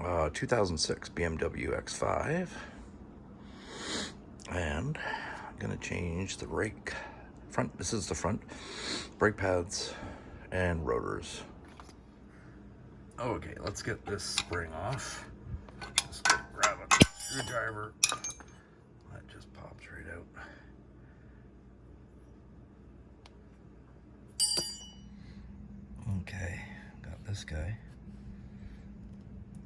2006 BMW X5, and I'm gonna change the brake front. This is the front brake pads and rotors. Okay, let's get this spring off. Just grab a screwdriver. That just pops right out. Okay, got this guy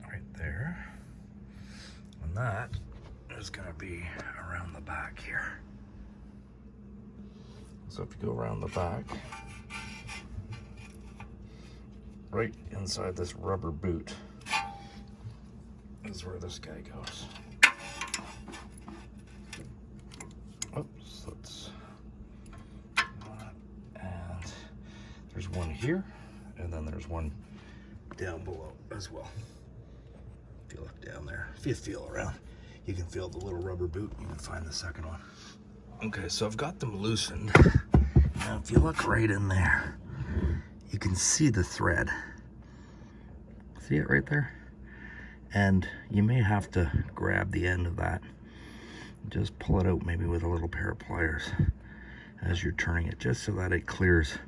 right there, and that is going to be around the back here. So if you go around the back, right inside this rubber boot is where this guy goes. Oops, let's, and there's one here, and then there's one down below as well. If you look down there, if you feel around, you can feel the little rubber boot. You can find the second one. Okay, so I've got them loosened. Now, if you look right in there, you can see the thread. See it right there? And you may have to grab the end of that. Just pull it out maybe with a little pair of pliers as you're turning it, just so that it clears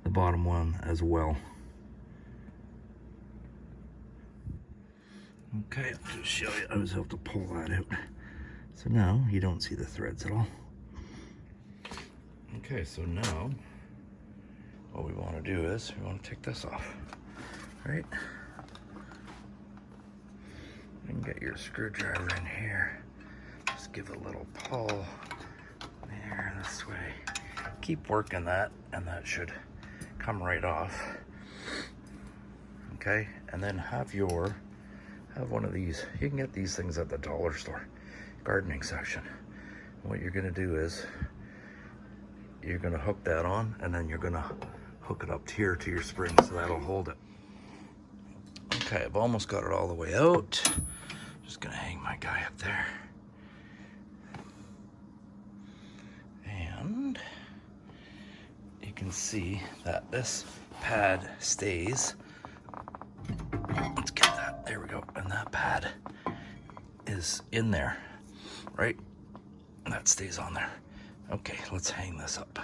the bottom one as well. Okay, I'll just show you. I was able to pull that out. So now you don't see the threads at all. Okay, so now what we want to do is we want to take this off, right? You can get your screwdriver in here. Just give it a little pull there, this way. Keep working that, and that should come right off. Okay, and then have one of these. You can get these things at the dollar store, gardening section. What you're gonna do is you're gonna hook that on, and then you're gonna hook it up here to your spring, so that'll hold it. Okay, I've almost got it all the way out. Just gonna hang my guy up there. And you can see that this pad stays. Let's get that, there we go. And that pad is in there, right? And that stays on there. Okay, let's hang this up.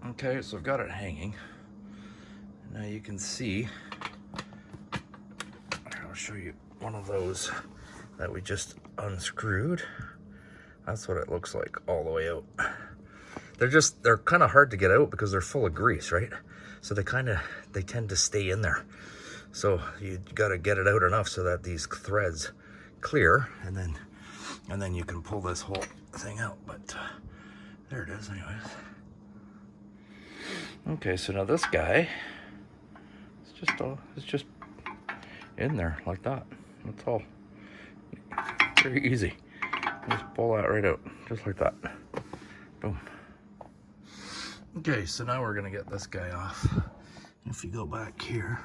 Okay, so I've got it hanging. Now you can see, I'll show you one of those that we just unscrewed. That's what it looks like all the way out. They're kind of hard to get out because they're full of grease, right? So they tend to stay in there. So you got to get it out enough so that these threads clear, and then you can pull this whole thing out. But there it is anyways. Okay, so now this guy, it's just in there like that. That's all. Very easy. Just pull that right out, just like that. Boom. Okay, so now we're gonna get this guy off. If you go back here,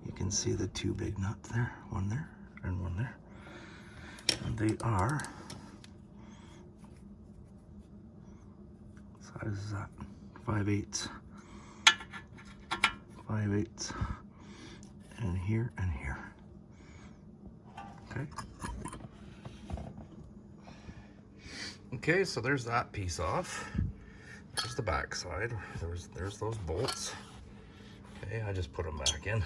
you can see the two big nuts there, one there and one there. And they are, what size is that? 5/8. 5/8. And here and here. Okay. Okay, so there's that piece off. There's the back side. There's those bolts. Okay, I just put them back in,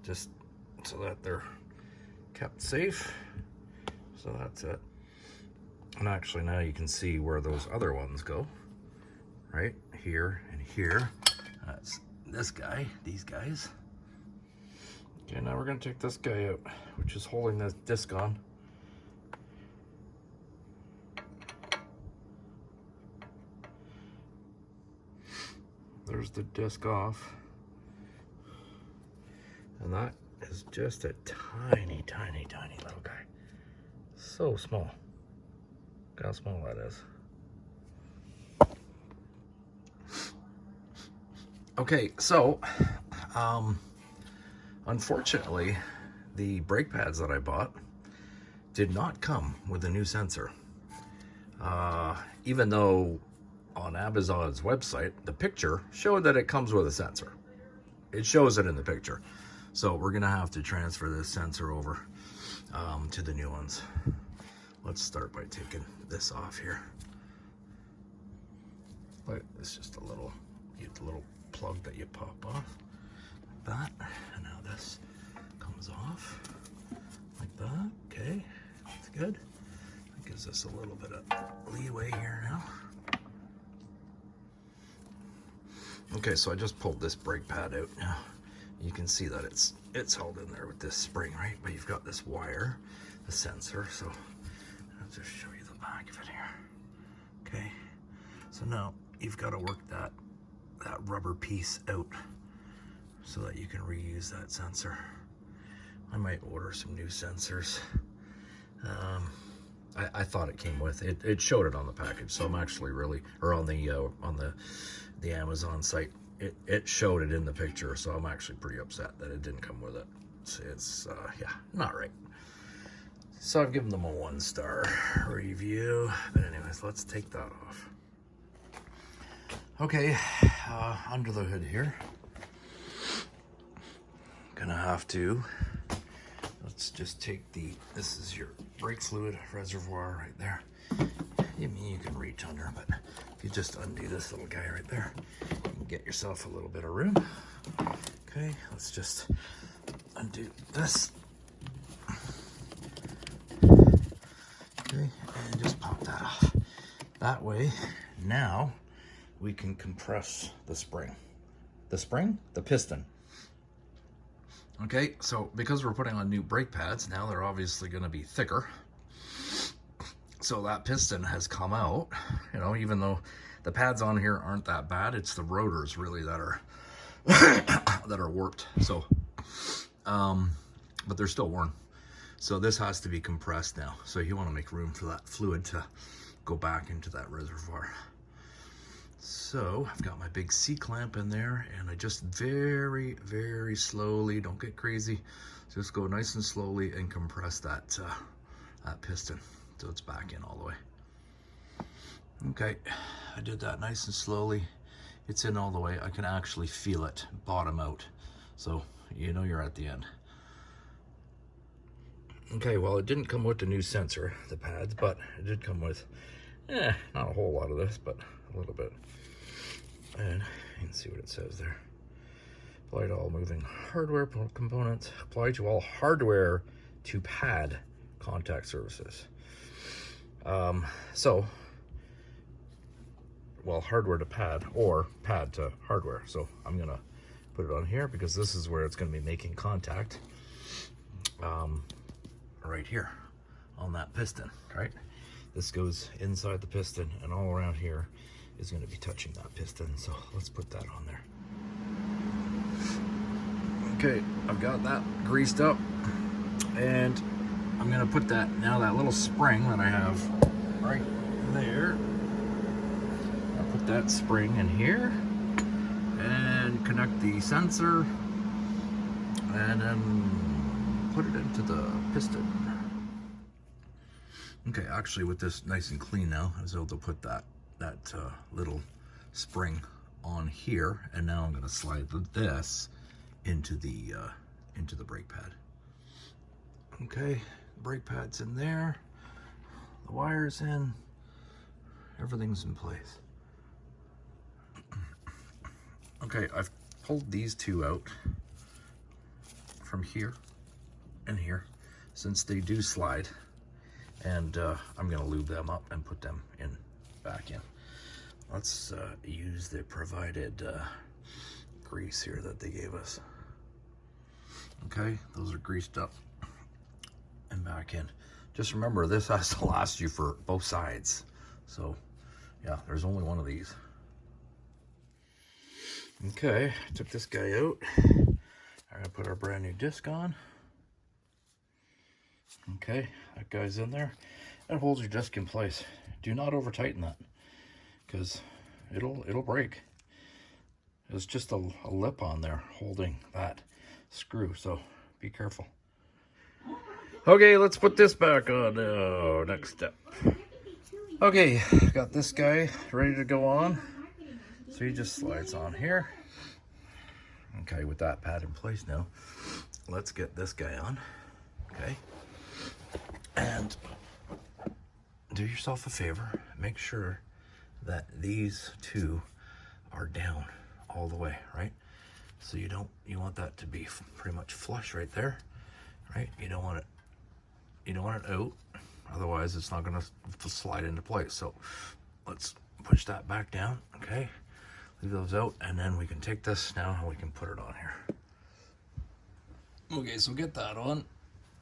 just so that they're kept safe. So that's it. And actually now you can see where those other ones go. Right here and here. That's this guy, these guys. Okay, now we're gonna take this guy out, which is holding this disc on. There's the disc off. And that is just a tiny, tiny, tiny little guy. So small. Look how small that is. Okay, so unfortunately, the brake pads that I bought did not come with a new sensor. Even though on Amazon's website, the picture showed that it comes with a sensor. It shows it in the picture. So we're gonna have to transfer this sensor over to the new ones. Let's start by taking this off here. But it's just a little, the little plug that you pop off like that, and now this comes off like that. Okay, that's good. That gives us a little bit of leeway here now. Okay, so I just pulled this brake pad out now. You can see that it's held in there with this spring, right? But you've got this wire, the sensor. So I'll just show you the back of it here. Okay, so now you've got to work that rubber piece out so that you can reuse that sensor. I might order some new sensors. I thought it came with it. It showed it on the package, so I'm actually really, or on the Amazon site, it showed it in the picture, so I'm actually pretty upset that it didn't come with it. It's yeah, not right. So I've given them a 1-star review, but anyways, let's take that off. Okay, under the hood here, gonna have to, let's just take this is your brake fluid reservoir right there. I mean, you can reach under, but if you just undo this little guy right there, you can get yourself a little bit of room. Okay, let's just undo this. Okay, and just pop that off. That way, now we can compress the spring. The piston. Okay, so because we're putting on new brake pads, now they're obviously going to be thicker. So that piston has come out, you know, even though the pads on here aren't that bad, it's the rotors really that are that are warped. So, but they're still worn. So this has to be compressed now. So you want to make room for that fluid to go back into that reservoir. So I've got my big C-clamp in there, and I just very, very slowly, don't get crazy, just go nice and slowly and compress that piston so it's back in all the way. Okay, I did that nice and slowly. It's in all the way. I can actually feel it bottom out, so you know you're at the end. Okay, well, it didn't come with the new sensor, the pads, but it did come with, not a whole lot of this, but a little bit. And you can see what it says there. Apply to all moving hardware components. Apply to all hardware to pad contact surfaces. Well, hardware to pad or pad to hardware. So I'm gonna put it on here because this is where it's gonna be making contact. Right here on that piston, right? This goes inside the piston, and all around here is going to be touching that piston. So let's put that on there. Okay, I've got that greased up, and I'm going to put that little spring that I have right there. I'll put that spring in here and connect the sensor, and then put it into the piston. Okay, actually with this nice and clean now, I was able to put that little spring on here, and now I'm going to slide this into the brake pad. Okay, brake pad's in there, the wire's in, everything's in place. Okay, I've pulled these two out from here and here, since they do slide, and I'm gonna lube them up and put them back in. Let's use the provided grease here that they gave us. Okay, those are greased up and back in. Just remember, this has to last you for both sides. So yeah, there's only one of these. Okay, took this guy out. I'm gonna put our brand new disc on. Okay, that guy's in there. That holds your disc in place. Do not over tighten that, because it'll break. There's just a lip on there holding that screw, so be careful. Okay, let's put this back on. Next step. Okay, got this guy ready to go on. So he just slides on here. Okay, with that pad in place now, let's get this guy on, okay? And do yourself a favor, make sure that these two are down all the way, right? So you want that to be pretty much flush right there, right? You don't want it out, otherwise it's not gonna slide into place. So let's push that back down, okay? Leave those out, and then we can take this now and we can put it on here. Okay, so get that on,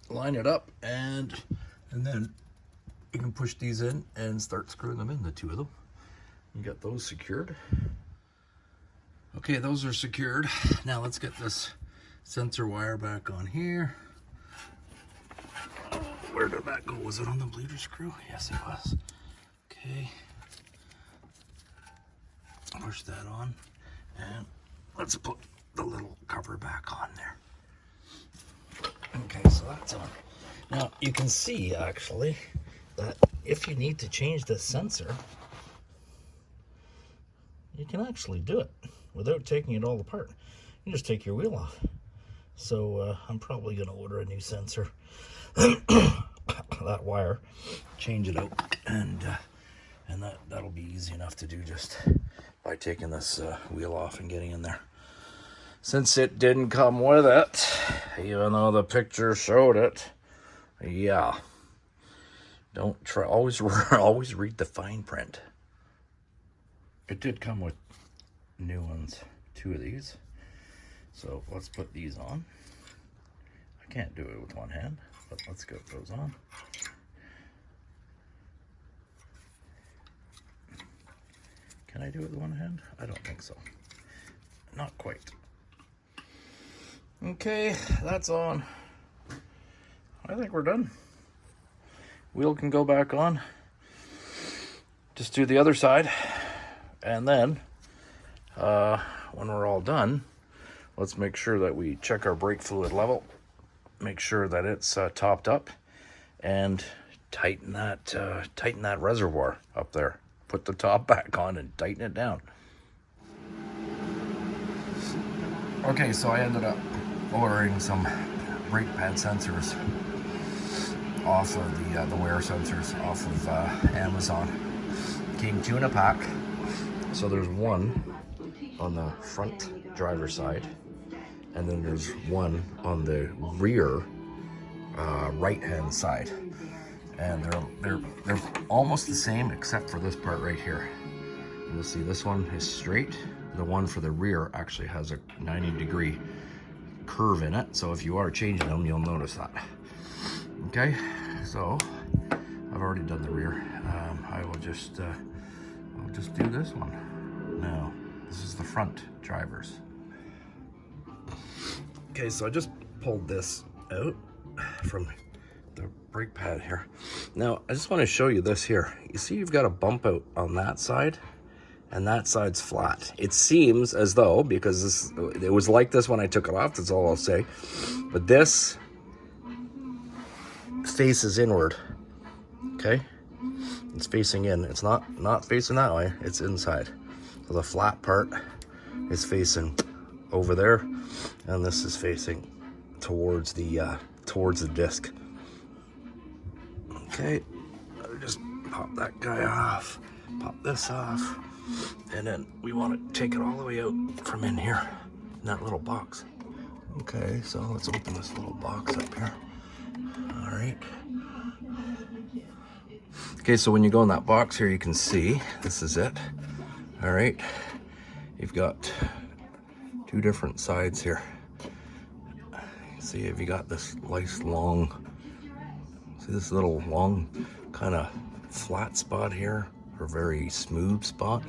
line it up, and then you can push these in and start screwing them in, the two of them. You got those secured. Okay, those are secured. Now let's get this sensor wire back on here. Where did that go? Was it on the bleeder screw? Yes, it was. Okay. Push that on, and let's put the little cover back on there. Okay, so that's on. Now you can see actually that if you need to change this sensor, you can actually do it without taking it all apart. You just take your wheel off. So I'm probably going to order a new sensor, that wire, change it out, and that'll be easy enough to do just by taking this wheel off and getting in there. Since it didn't come with it, even though the picture showed it, yeah. Don't try, always read the fine print. It did come with new ones, 2 of these. So let's put these on. I can't do it with one hand, but let's get those on. Can I do it with one hand? I don't think so. Not quite. Okay, that's on. I think we're done. Wheel can go back on. Just do the other side. And then, when we're all done, let's make sure that we check our brake fluid level. Make sure that it's topped up. And tighten that reservoir up there. Put the top back on and tighten it down. Okay, so I ended up ordering some brake pad sensors off of the wear sensors off of Amazon. Came 2 in a pack. So there's one on the front driver's side, and then there's one on the rear right-hand side. And they're almost the same except for this part right here. You'll see this one is straight. The one for the rear actually has a 90-degree curve in it. So if you are changing them, you'll notice that. Okay, so I've already done the rear. I'll just do this one. Now, this is the front drivers. Okay, so I just pulled this out from the brake pad here. Now, I just want to show you this here. You see you've got a bump out on that side, and that side's flat. It seems as though, because it was like this when I took it off, that's all I'll say, but this faces inward, okay? It's facing in. It's not facing that way, it's inside. So the flat part is facing over there, and this is facing towards the disc. Okay, I'll just pop that guy off, pop this off, and then we want to take it all the way out from in here, in that little box. Okay, so let's open this little box up here. All right. Okay, so when you go in that box here, you can see, this is it. All right, you've got 2 different sides here. See if you got this nice long, see this little long kind of flat spot here, or very smooth spot,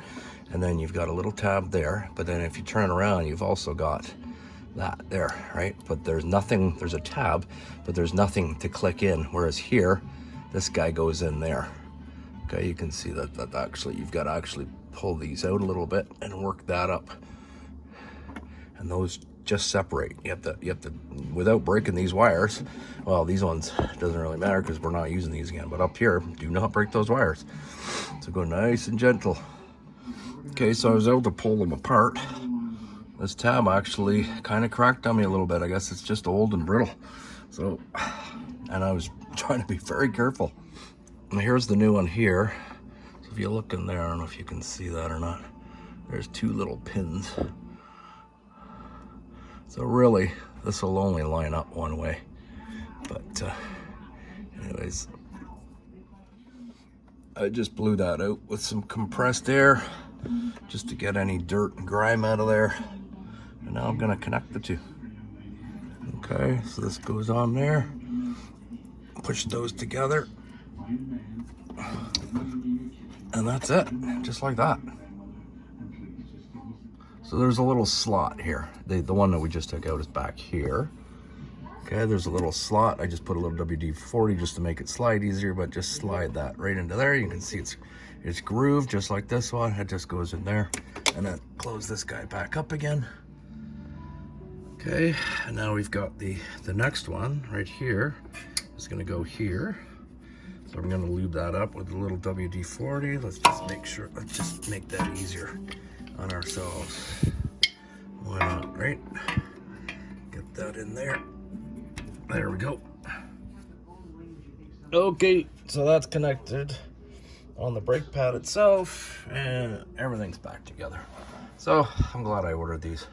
and then you've got a little tab there, but then if you turn around, you've also got that there, right? But there's nothing, there's a tab, but there's nothing to click in, whereas here, this guy goes in there. Okay, you can see that actually, you've got to actually pull these out a little bit and work that up. And those just separate. You have to, without breaking these wires, well, these ones, doesn't really matter because we're not using these again, but up here, do not break those wires. So go nice and gentle. Okay, so I was able to pull them apart. this tab actually kind of cracked on me a little bit. I guess it's just old and brittle. So, and I was trying to be very careful. And here's the new one here. So if you look in there, I don't know if you can see that or not. There's two little pins. So really, this will only line up one way. But anyways, I just blew that out with some compressed air just to get any dirt and grime out of there. And now I'm gonna connect the two. Okay, so this goes on there. Push those together. And that's it, just like that. So there's a little slot here. The one that we just took out is back here. Okay, there's a little slot. I just put a little WD-40 just to make it slide easier, but just slide that right into there. You can see it's grooved just like this one. It just goes in there. And then close this guy back up again. Okay, and now we've got the next one right here. It's gonna go here. So I'm gonna lube that up with a little WD-40. Let's just make that easier on ourselves. Why not, right? Get that in there. There we go. Okay, so that's connected on the brake pad itself, and everything's back together. So I'm glad I ordered these.